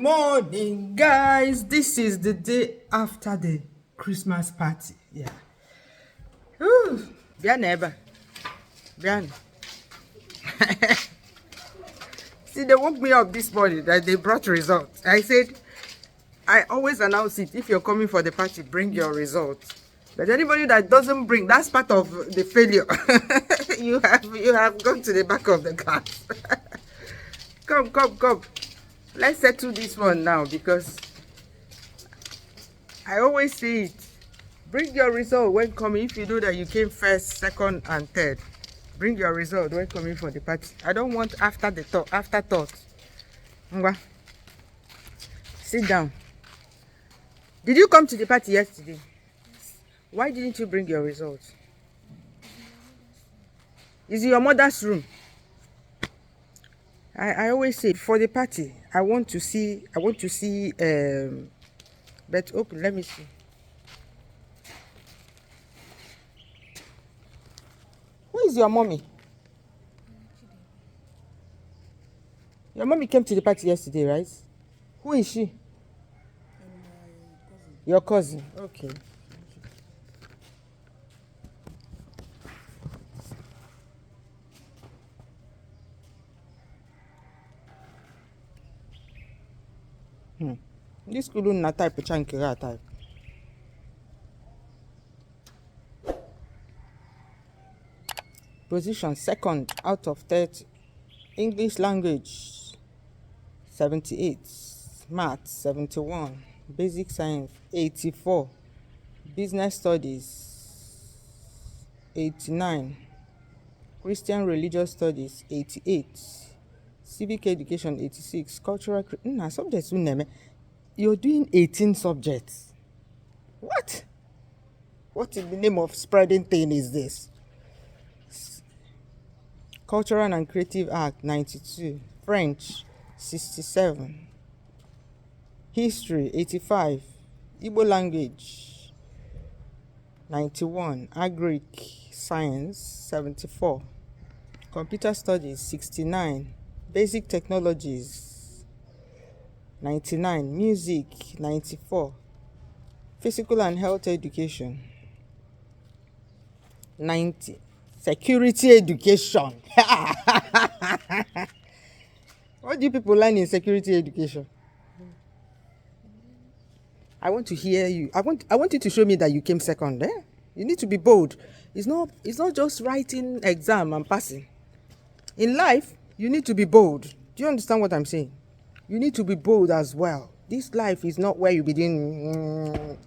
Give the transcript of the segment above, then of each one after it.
morning, guys. This is the day after the Christmas party. Yeah. Ooh, Bian Eba. Bian. See, they woke me up this morning that they brought results. I said, I always announce it. If you're coming for the party, bring your results. But anybody that doesn't bring, that's part of the failure. you have gone to the back of the class. Come. Let's settle this one now, because I always say it. Bring your result when coming. If you know that you came first, second, and third, bring your result when coming for the party. I don't want afterthought. Ngwa, sit down. Did you come to the party yesterday? Why didn't you bring your results? Is in your mother's room? I always say for the party, I want to see but open, let me see. Who is your mommy? Your mommy came to the party yesterday, right? Who is she? Your cousin. Okay. This could not type a chunky type. Position second out of 30. English language 78. Math 71. Basic science 84. Business studies 89. Christian religious studies 88. Civic education 86. Cultural subjects. You're doing 18 subjects. What in the name of spreading thing is this? Cultural and creative art 92. French 67. History 85. Igbo language 91. Agric science 74. Computer studies 69. Basic technologies 99. Music 94. Physical and health education 90. Security education. What do you people learn in security education? I want to hear you. I want you to show me that you came second. You need to be bold. It's not just writing exam and passing. In life, you need to be bold. Do you understand what I'm saying? You need to be bold as well. This life is not where you begin.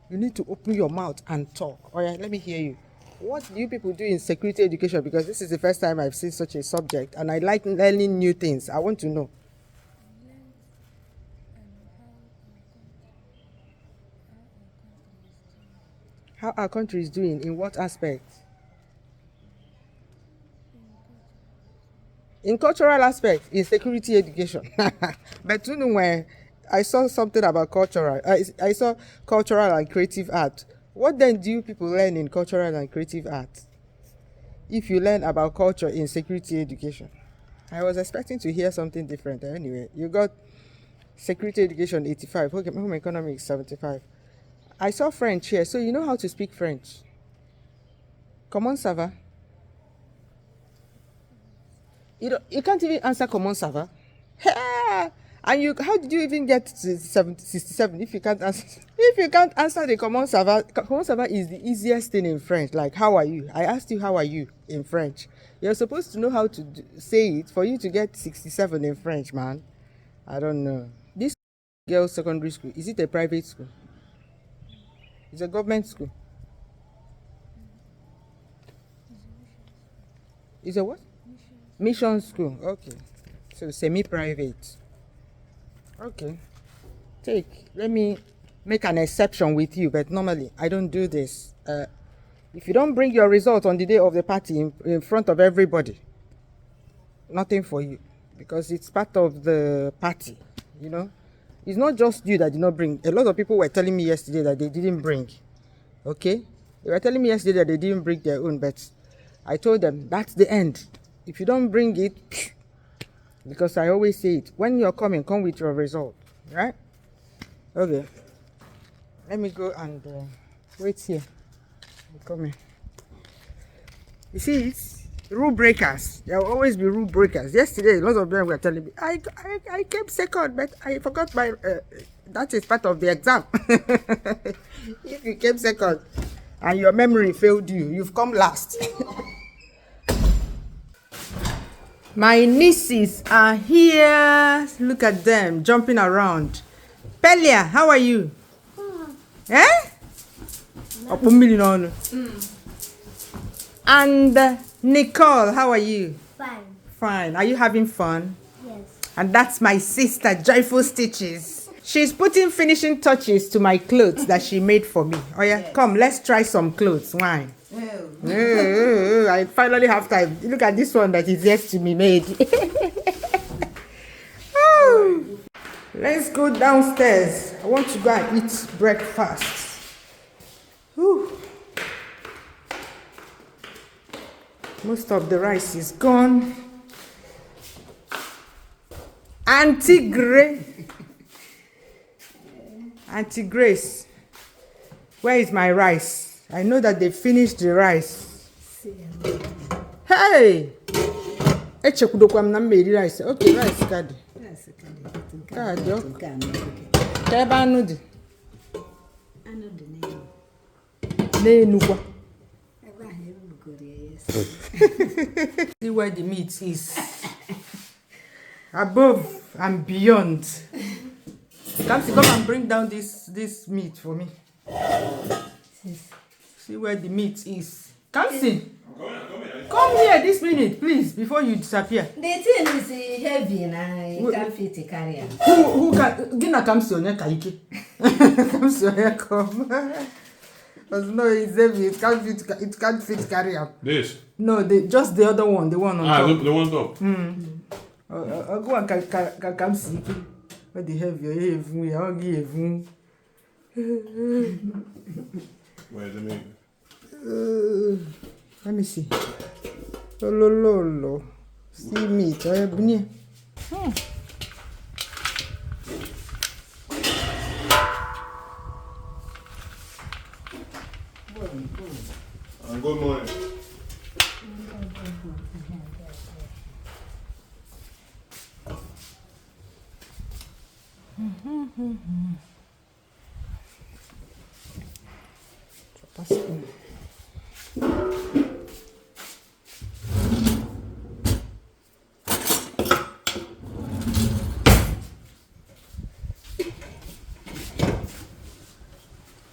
You need to open your mouth and talk. All right, let me hear you. What do you people do in security education? Because this is the first time I've seen such a subject, and I like learning new things. I want to know. How our country is doing, in what aspect? In cultural aspect, in security education. But you know, when I saw something about cultural, I saw cultural and creative art. What then do you people learn in cultural and creative art? If you learn about culture in security education. I was expecting to hear something different. Anyway, you got security education 85, home economics 75. I saw French here, so you know how to speak French. Comment ça va? You can't even answer comment ça va. And how did you even get to 67 if you can't answer? If you can't answer the comment ça va is the easiest thing in French. Like, how are you? I asked you how are you in French. You're supposed to know how to say it for you to get 67 in French, man. I don't know. This girls' secondary school, is it a private school? It's a government school. It's a what? Mission school. Okay. So semi-private. Okay. Let me make an exception with you, but normally I don't do this. If you don't bring your result on the day of the party in front of everybody, nothing for you, because it's part of the party, you know. It's not just you that did not bring. A lot of people were telling me yesterday that they didn't bring. Okay? They were telling me yesterday that they didn't bring their own, but I told them that's the end. If you don't bring it, because I always say it, when you're coming, come with your result. right? Okay. Let me go and wait here. Come here. You see, it's rule breakers. There will always be rule breakers. Yesterday, lots of them were telling me, I came second, but I forgot my. That is part of the exam. If you came second and your memory failed you, you've come last. My nieces are here. Look at them jumping around. Pelia, how are you? Eh? And Nicole, how are you? Fine. Fine. Are you having fun? Yes. And that's my sister, Joyful Stitches. She's putting finishing touches to my clothes that she made for me. Oh yeah, yes. Come, let's try some clothes. Why? Oh, I finally have time. Look at this one that is yet to be made. Oh. Let's go downstairs. I want to go and eat breakfast. Whew. Most of the rice is gone. Auntie Grace, where is my rice? I know that they finished the rice. Hey! Okay, rice. Okay, rice card. Card, see where the meat is. Above and beyond. Come and bring down this meat for me. See where the meat is. Come Come here this minute, please, before you disappear. The thing is heavy and you can't fit to carry it. Who can? Gina comes to your kaiki. Comes to your come. Because no, it's heavy. It can't fit carry up. This? No, just the other one, the one on top. The one top. I'll go and come see. But the heavy, I'll give you. Where's the meat? Let me see. Lo. See meat. I have been Good morning.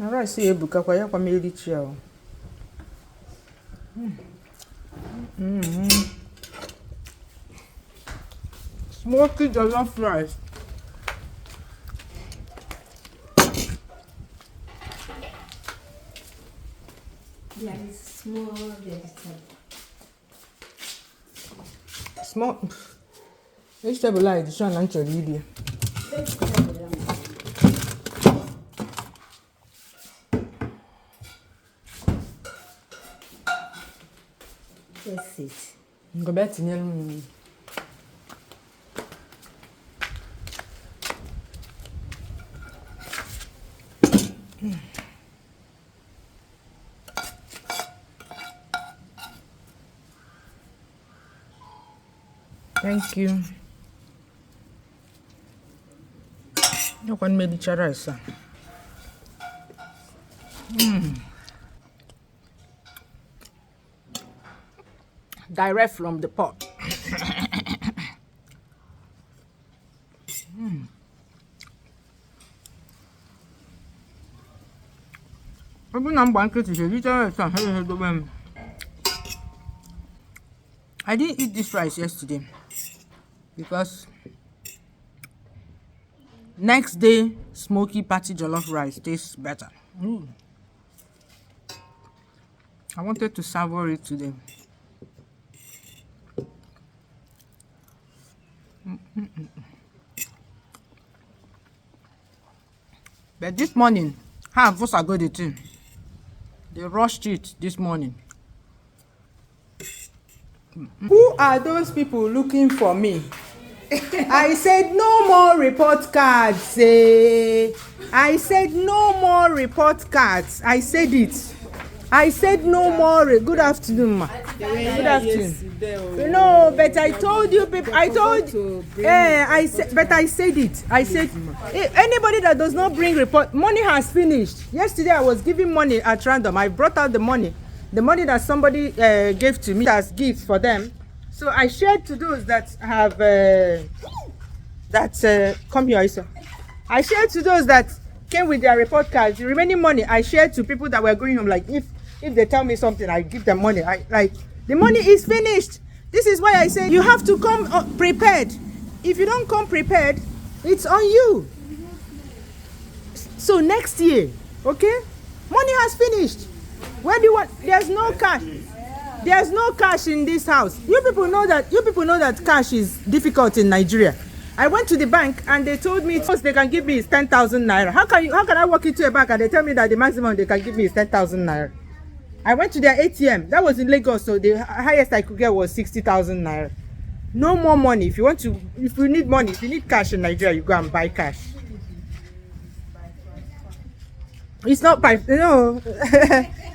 All right, see Ebuka kwa yakwa meli chia. Smoky jollof rice. There is small vegetable. Small vegetable like this one and chori. That's it. Go back to you. Thank you. No one made each other. Direct from the pot. I didn't eat this rice yesterday because next day smoky patty jollof rice tastes better. I wanted to savor it today. But this morning, what's a good thing? They rushed it this morning. Who are those people looking for me? I said no more report cards. I said no more report cards. I said it. I said no more. Good afternoon, ma. Good afternoon. No, but I told you people. I told you. I said, but I said it. I said anybody that does not bring report, money has finished. Yesterday I was giving money at random. I brought out the money that somebody gave to me as gifts for them. So I shared to those that have come here, Isa. I shared to those that came with their report cards. The remaining money I shared to people that were going home. Like if they tell me something, I give them money. The money is finished. This is why I say you have to come prepared. If you don't come prepared, it's on you. So next year, okay? Money has finished. Where do you want? There's no cash. There's no cash in this house. You people know that cash is difficult in Nigeria. I went to the bank and they told me first they can give me is 10,000 naira. How can I walk into a bank and they tell me that the maximum they can give me is 10,000 naira? I went to their ATM. That was in Lagos, so the highest I could get was 60,000 naira. No more money. If you need money, if you need cash in Nigeria, you go and buy cash. It's not by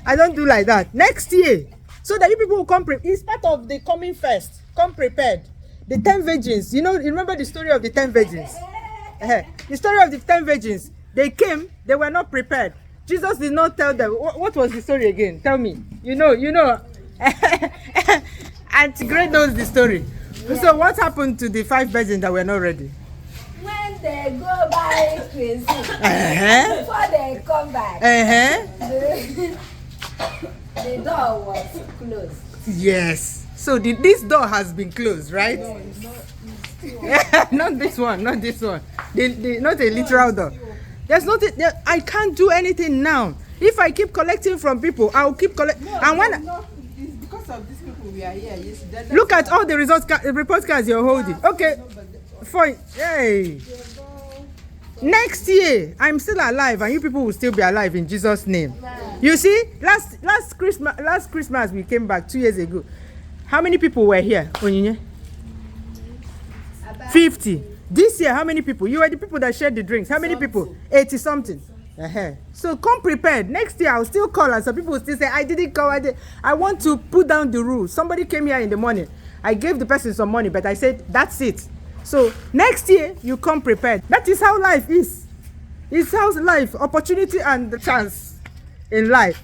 I don't do like that. Next year, so that you people will come it's part of the coming first. Come prepared. The 10 virgins, remember the story of the 10 virgins? The story of the 10 virgins. They came, they were not prepared. Jesus did not tell them. What was the story again? Tell me. You know. Auntie Great knows the story. Yeah. So what happened to the 5 virgins that were not ready? When they go buy crazy, before they come back, the door was closed. Yes. So this door has been closed, right? No, not this one. Not this one. Not a literal door. There's nothing. I can't do anything now. If I keep collecting from people, I'll keep collecting. It's because of these people we are here. Yes, look at all the report cards you're holding. Okay, fine. Hey. Next year, I'm still alive, and you people will still be alive in Jesus' name. You see, last Christmas we came back 2 years ago. How many people were here, Onyinye? 50. This year, how many people? You were the people that shared the drinks. How many people? 80 something. So come prepared. Next year, I'll still call, and some people will still say, I didn't call. I want to put down the rules. Somebody came here in the morning. I gave the person some money, but I said, that's it. So next year, you come prepared. That is how life is. It's how life, opportunity and the chance in life.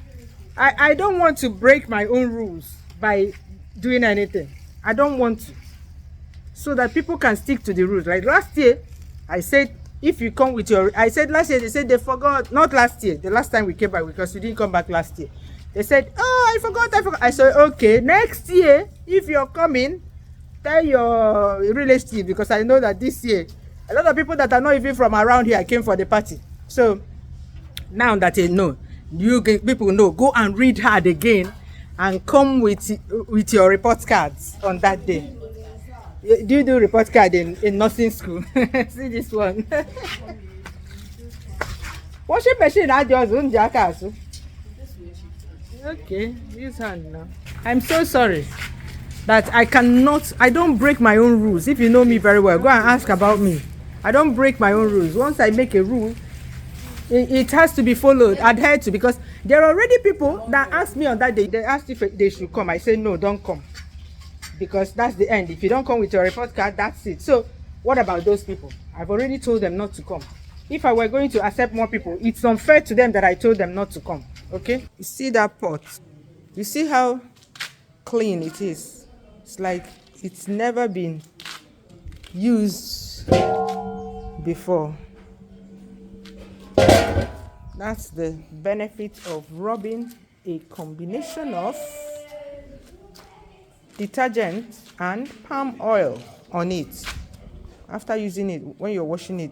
I don't want to break my own rules by doing anything. I don't want to. So that people can stick to the rules. Like last year, I said, if you come with last year, they said they forgot. Not last year, the last time we came back, because we didn't come back last year. They said, oh, I forgot. I said, okay, next year, if you're coming, tell your relative, because I know that this year, a lot of people that are not even from around here came for the party. So now that they know, people know, go and read hard again and come with your report cards on that day. Do you do report card in nursing school? See this one. Washing machine, I just own jackass. Okay, use hand now. I'm so sorry that I don't break my own rules. If you know me very well, go and ask about me. I don't break my own rules. Once I make a rule, it has to be followed, adhered to, because there are already people that asked me on that day. They asked if they should come. I said, no, don't come. Because that's the end. If you don't come with your report card, that's it. So what about those people? I've already told them not to come. If I were going to accept more people, it's unfair to them that I told them not to come. Okay? You see that pot? You see how clean it is? It's like it's never been used before. That's the benefit of rubbing a combination of detergent and palm oil on it. After using it, when you're washing it,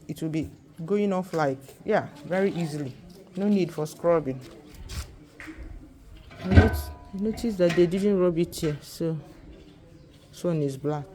it will be going off very easily. No need for scrubbing. Notice that they didn't rub it here, so this one is black.